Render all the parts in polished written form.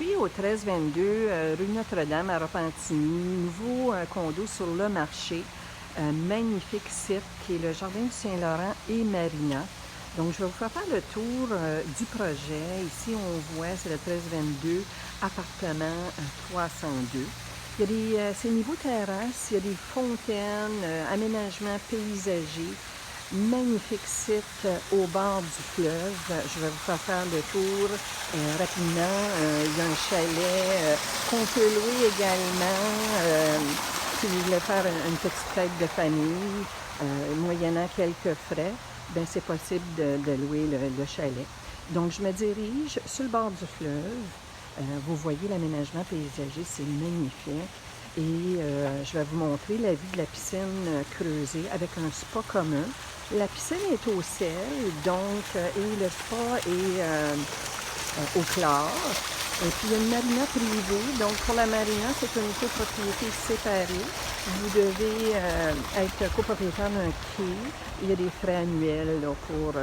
suis au 1322 rue Notre-Dame à Repentigny, nouveau condo sur le marché. Magnifique site qui est le Jardin du Saint-Laurent et Marina. Donc, je vais vous faire le tour du projet. Ici, on voit, c'est le 1322, appartement 302. Il y a c'est niveau terrasse, il y a des fontaines, aménagements paysagers. Magnifique site au bord du fleuve. Je vais vous faire le tour rapidement. Il y a un chalet qu'on peut louer également si vous voulez faire une petite fête de famille, moyennant quelques frais. Bien, c'est possible de louer le chalet. Donc, je me dirige sur le bord du fleuve. Vous voyez l'aménagement paysager, c'est magnifique. Et je vais vous montrer la vue de la piscine creusée avec un spa commun. La piscine est au sel, donc, et le spa est au chlore. Et puis, il y a une marina privée. Donc, pour la marina, c'est une copropriété séparée. Vous devez être copropriétaire d'un quai. Il y a des frais annuels là, pour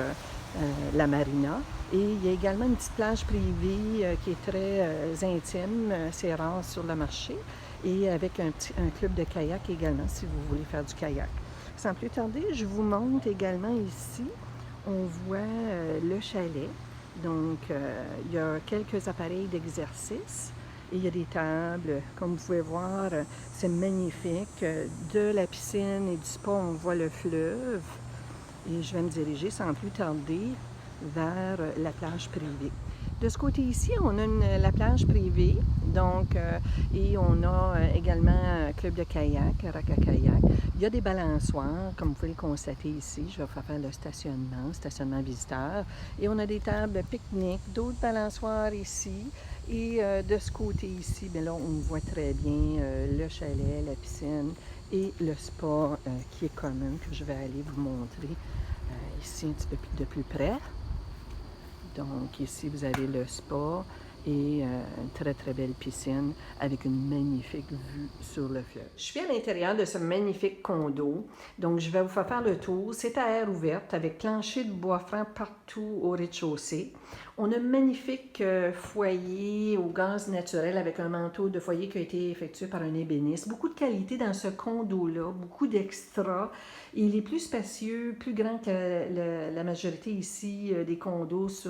la marina. Et il y a également une petite plage privée qui est très intime. C'est rare sur le marché. Et avec un club de kayak également, si vous voulez faire du kayak. Sans plus tarder, je vous montre également ici, on voit le chalet. Donc, il y a quelques appareils d'exercice et il y a des tables. Comme vous pouvez voir, c'est magnifique. De la piscine et du spa, on voit le fleuve. Et je vais me diriger sans plus tarder vers la plage privée. De ce côté ici, on a la plage privée, donc, et on a également un club de kayak, rack à kayak. Il y a des balançoires, comme vous pouvez le constater ici. Je vais vous faire le stationnement visiteur. Et on a des tables pique-nique, d'autres balançoires ici. Et de ce côté ici, bien là, on voit très bien le chalet, la piscine et le spa qui est commun, que je vais aller vous montrer ici un petit peu de plus près. Donc ici, vous avez le spa et une très, très belle piscine avec une magnifique vue sur le fleuve. Je suis à l'intérieur de ce magnifique condo. Donc, je vais vous faire le tour. C'est à air ouverte avec plancher de bois franc partout au rez-de-chaussée. On a un magnifique foyer au gaz naturel avec un manteau de foyer qui a été effectué par un ébéniste. Beaucoup de qualité dans ce condo-là, beaucoup d'extras. Il est plus spacieux, plus grand que la majorité ici des condos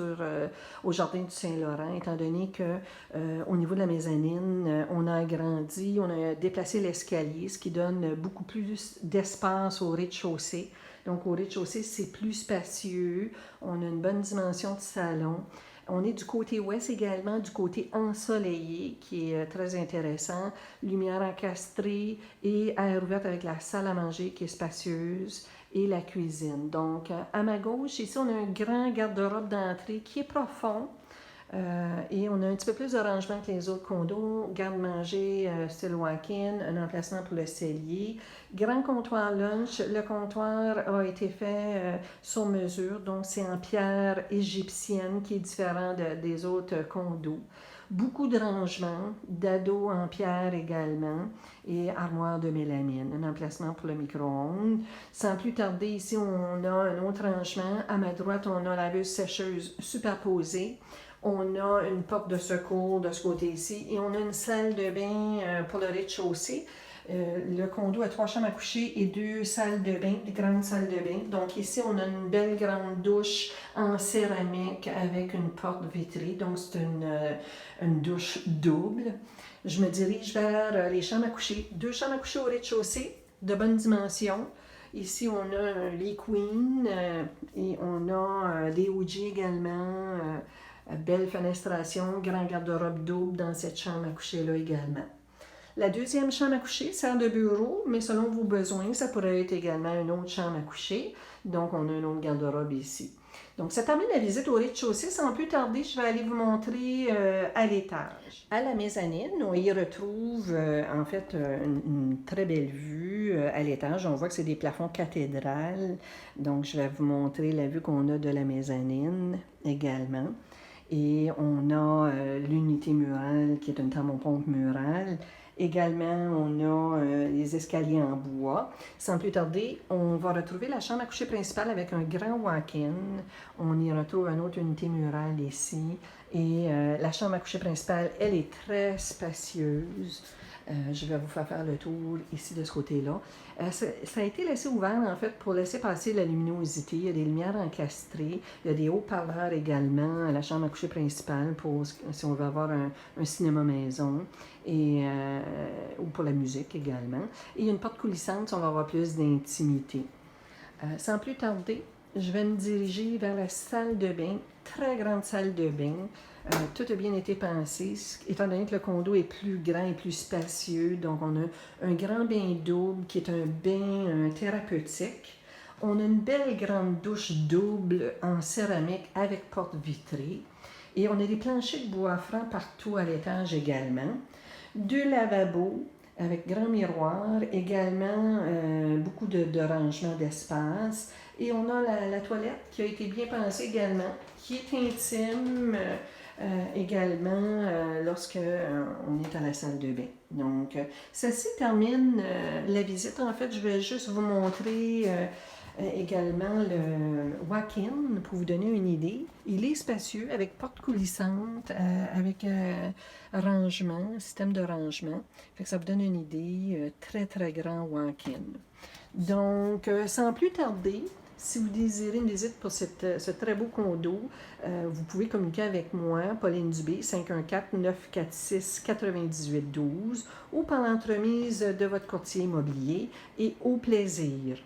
au Jardin du Saint-Laurent, étant donné qu'au niveau de la mezzanine, on a agrandi, on a déplacé l'escalier, ce qui donne beaucoup plus d'espace au rez-de-chaussée. Donc, au rez-de-chaussée, c'est plus spacieux. On a une bonne dimension de salon. On est du côté ouest également, du côté ensoleillé, qui est très intéressant. Lumière encastrée et air ouverte avec la salle à manger qui est spacieuse et la cuisine. Donc, à ma gauche, ici, on a un grand garde-robe d'entrée qui est profond. Et on a un petit peu plus de rangement que les autres condos. Garde-manger, style walk-in, un emplacement pour le cellier. Grand comptoir lunch. Le comptoir a été fait sur mesure, donc c'est en pierre égyptienne qui est différent des autres condos. Beaucoup de rangements, d'ados en pierre également et armoire de mélamine, un emplacement pour le micro-ondes. Sans plus tarder, ici, on a un autre rangement. À ma droite, on a la laveuse sécheuse superposée. On a une porte de secours de ce côté-ci et on a une salle de bain pour le rez-de-chaussée. Le condo a 3 chambres à coucher et 2 salles de bain, des grandes salles de bain. Donc ici, on a une belle grande douche en céramique avec une porte vitrée. Donc c'est une douche double. Je me dirige vers les chambres à coucher. 2 chambres à coucher au rez-de-chaussée de bonne dimension. Ici, on a un lit queen et on a des OG également. Belle fenestration, grand garde-robe double dans cette chambre à coucher-là également. La deuxième chambre à coucher sert de bureau, mais selon vos besoins, ça pourrait être également une autre chambre à coucher. Donc, on a un autre garde-robe ici. Donc, ça termine la visite au rez-de-chaussée. Sans plus tarder, je vais aller vous montrer à l'étage. À la mezzanine, on y retrouve en fait une très belle vue à l'étage. On voit que c'est des plafonds cathédrales. Donc, je vais vous montrer la vue qu'on a de la mezzanine également. Et on a l'unité murale qui est une thermopompe murale. Également, on a les escaliers en bois. Sans plus tarder, on va retrouver la chambre à coucher principale avec un grand walk-in. On y retrouve une autre unité murale ici Et la chambre à coucher principale, elle est très spacieuse. Je vais vous faire le tour ici de ce côté-là. Ça a été laissé ouvert en fait pour laisser passer la luminosité. Il y a des lumières encastrées. Il y a des haut-parleurs également à la chambre à coucher principale pour si on veut avoir un cinéma maison ou pour la musique également. Et il y a une porte coulissante si on va avoir plus d'intimité. Sans plus tarder, je vais me diriger vers la salle de bain, très grande salle de bain. Tout a bien été pensé, étant donné que le condo est plus grand et plus spacieux. Donc, on a un grand bain double qui est un bain thérapeutique. On a une belle grande douche double en céramique avec porte vitrée. Et on a des planchers de bois franc partout à l'étage également. Deux lavabos avec grand miroir, également beaucoup de rangement d'espace. Et on a la toilette qui a été bien pensée également, qui est intime également lorsque on est à la salle de bain. Donc, ceci termine la visite. En fait, je vais juste vous montrer également le walk-in pour vous donner une idée. Il est spacieux avec porte coulissante, avec rangement, système de rangement. Fait que ça vous donne une idée. Très très grand walk-in. Donc, sans plus tarder, si vous désirez une visite pour ce très beau condo, vous pouvez communiquer avec moi, Pauline Dubé, 514-946-9812, ou par l'entremise de votre courtier immobilier, et au plaisir.